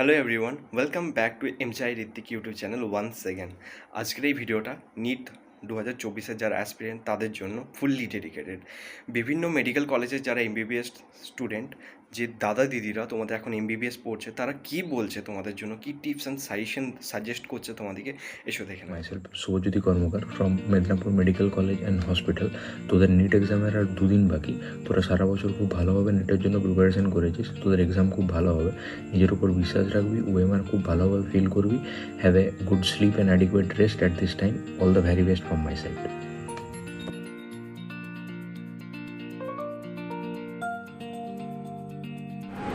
Hello everyone, welcome back to এমচাই Ritwik YouTube channel once again. আজকের এই ভিডিওটা নিট 2024-এর যারা অ্যাসপিরেন্ট তাদের জন্য ফুললি ডেডিকেটেড। বিভিন্ন মেডিকেল কলেজের যারা এমবিবিএস স্টুডেন্ট, যে দাদা দিদিরা তোমাদের এখন এমবিবিএস পড়ছে, তারা কি বলছে তোমাদের জন্য, কি টিপস অ্যান্ড সাজেস্ট করছে তোমাদেরকে, এসো দেখে নাও। Myself Shubhajyoti Karmakar from Medinipur medical college and hospital. তোদের নিট এক্সামের আর 2 দিন বাকি। তোরা সারা বছর খুব ভালোভাবে নিটের জন্য প্রিপারেশন করেছিস। তোদের এক্সাম খুব ভালো হবে, নিজের উপর বিশ্বাস রাখবি, ওএমআর খুব ভালোভাবে ফিল করবি। Have a good sleep and adequate rest at this time. All the very best from my side.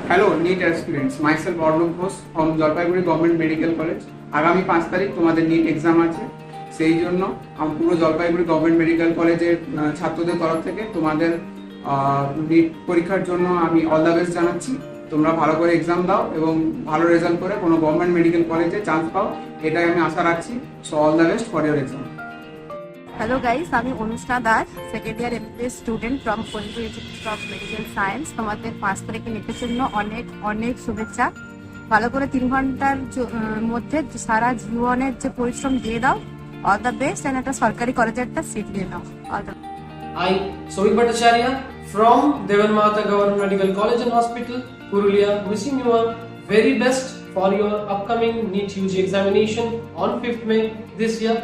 Hello NEET aspirants, myself Arnab Ghosh from Jalpaiguri government medical college. আগামী 5 তারিখ তোমাদের নিট এক্সাম আছে, সেই জন্য পুরো জলপাইগুড়ি গভর্নমেন্ট মেডিকেল কলেজের ছাত্রদের তরফ থেকে তোমাদের নিট পরীক্ষার জন্য আমি অল দ্য বেস্ট জানাচ্ছি। তোমরা ভালো করে এক্সাম দাও এবং ভালো রেজাল্ট করে কোনো গভর্নমেন্ট মেডিকেল কলেজে চান্স পাও, এটাই আমি আশা রাখছি। So all the best for your exam. Hello guys, আমি Anushka Das, second year MBBS student from Kalinga institute of medical science. তোমাদের 5 তারিখে নিটের জন্য অনেক অনেক শুভেচ্ছা। ভালো করে 3 ঘন্টার মধ্যে সারা জীবনের যে পরিশ্রম দিয়ে দাও। অল দ্য বেস্ট, অ্যান্ড একটা সরকারি কলেজে একটা সিট দিয়ে নাও। All the I, Sohit Bhattacharya from Devan Mahata Government Medical College and Hospital, Purulia, wishing you a very best for your upcoming NEET UG examination on 5th May this year.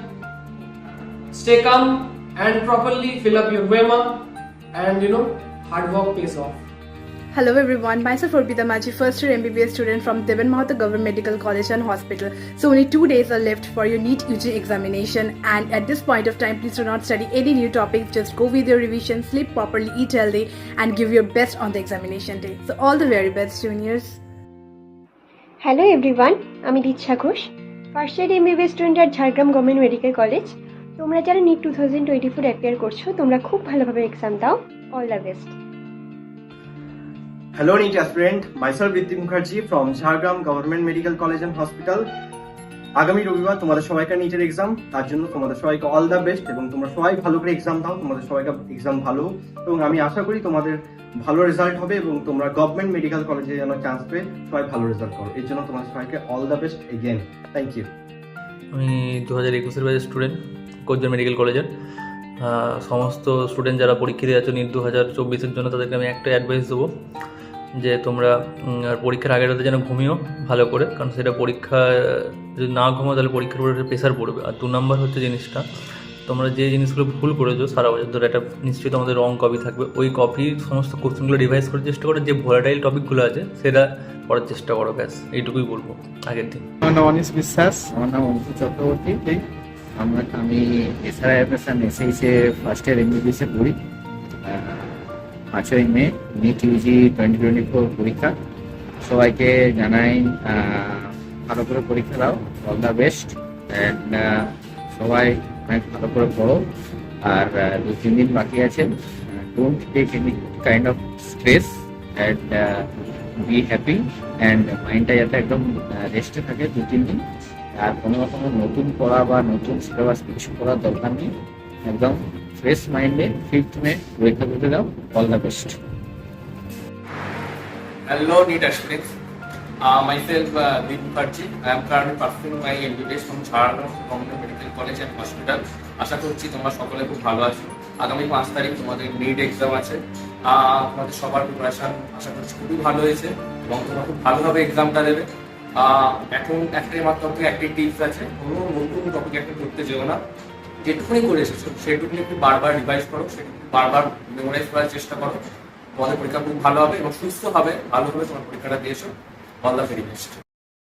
Stay calm and properly fill up your WEMA, and hard work pays off. Hello everyone, myself Orpita Maji, first year MBBS student from Devan Mahata Government Medical College and Hospital. So only 2 days are left for your NEET UG examination, and at this point of time, please do not study any new topics, just go with your revision, sleep properly, eat healthy, and give your best on the examination day. So all the very best, juniors. Hello everyone, আমি দীক্ষা Ghosh, first year MBBS student at Jhargram government medical college. তোমরা যারা NEET 2024 appear করছো, তোমরা খুব ভালোভাবে exam দাও। All the best. Hello NEET aspirant, myself Ritwik Mukherjee from Jhargram government medical college and hospital. আগামী রবিবার তোমাদের সবাইকার নিটের এক্সাম, তার জন্য তোমাদের সবাইকে অল দ্য বেস্ট এবং তোমরা সবাই ভালো করে এক্সাম দাও। তোমাদের সবাইকার এক্সাম ভালো হোক এবং আমি আশা করি তোমাদের ভালো রেজাল্ট হবে এবং তোমরা গভর্নমেন্ট মেডিকেল কলেজে যেন চান্স পেয়ে সবাই ভালো রেজাল্ট করো। এর জন্য তোমাদের সবাইকে all the best again. Thank you. আমি 2021-এর ব্যাচের স্টুডেন্ট, কোচবিহার মেডিকেল কলেজের। সমস্ত স্টুডেন্ট যারা পরীক্ষা দিয়ে আছো নিট 2024-এর জন্য, তাদেরকে আমি একটা অ্যাডভাইস দেবো যে তোমরা পরীক্ষার আগের রাতে যেন ঘুমিও ভালো করে, কারণ সেটা পরীক্ষা যদি না ঘুমাও তাহলে পরীক্ষার উপরে প্রেশার পড়বে। আর 2 নম্বর হচ্ছে জিনিসটা, তোমরা যে জিনিসগুলো ভুল করেছো সারা বছর ধরে, একটা নিশ্চয়ই তোমাদের রং কপি থাকবে, ওই কপির সমস্ত কোশ্চেনগুলো রিভাইজ করার চেষ্টা করো। যে ভোলাটাইল টপিকগুলো আছে সেটা পড়ার চেষ্টা করো, ব্যাস এইটুকুই বলবো আগের দিন। আমার নাম অনিশ বিশ্বাস। আমার নাম অঙ্কুর চক্রবর্তী। আমি এসআরআইএফএস অ্যান্ড এসএইচে ফার্স্ট ইয়ার এমবিবিএসে পড়ি। 5ই মে নিট ইউজি 2024 পরীক্ষা। সবাইকে জানাই ভালো করে পরীক্ষা দাও, অল দ্য বেস্ট, অ্যান্ড সবাই অনেক ভালো করে পড়ো। আর 2-3 দিন বাকি আছে। Don't take any kind of stress and be happy, and মাইন্ডটা যাতে একদম রেস্টে থাকে 2-3 দিন। আর কোনো রকম নতুন পড়া বা নতুন সিলেবাস কিছু করার দরকার নেই, একদম ফ্রেশ মাইন্ডে 5th মে পরীক্ষা দিতে দাও। All the best. Hello NEET aspirants, myself Deep Mukherjee. I am currently pursuing my MBBS from Jhargram government medical college and hospital. আশা করছি তোমরা সকলে খুব ভালো আছো। আগামী 5 তারিখ তোমাদের নিট এক্সাম আছে। তোমাদের সবার প্রিপারেশন আশা করছি খুবই ভালো হয়েছে এবং তোমরা খুব ভালোভাবে এক্সামটা দেবে। এখন একটাই মাত্র একটাই টিপস আছে, কোনো নতুন টপিক একটা করতে যেও না। যেটুকুনি করে এসেছো সেটুকুনি একটু বারবার রিভাইজ করো, সেটুকু বারবার মেমোরাইজ করার চেষ্টা করো। তোমাদের পরীক্ষা খুব ভালো হবে এবং সুস্থ হবে, ভালোভাবে তোমার পরীক্ষাটা দিয়েছো। All the very best.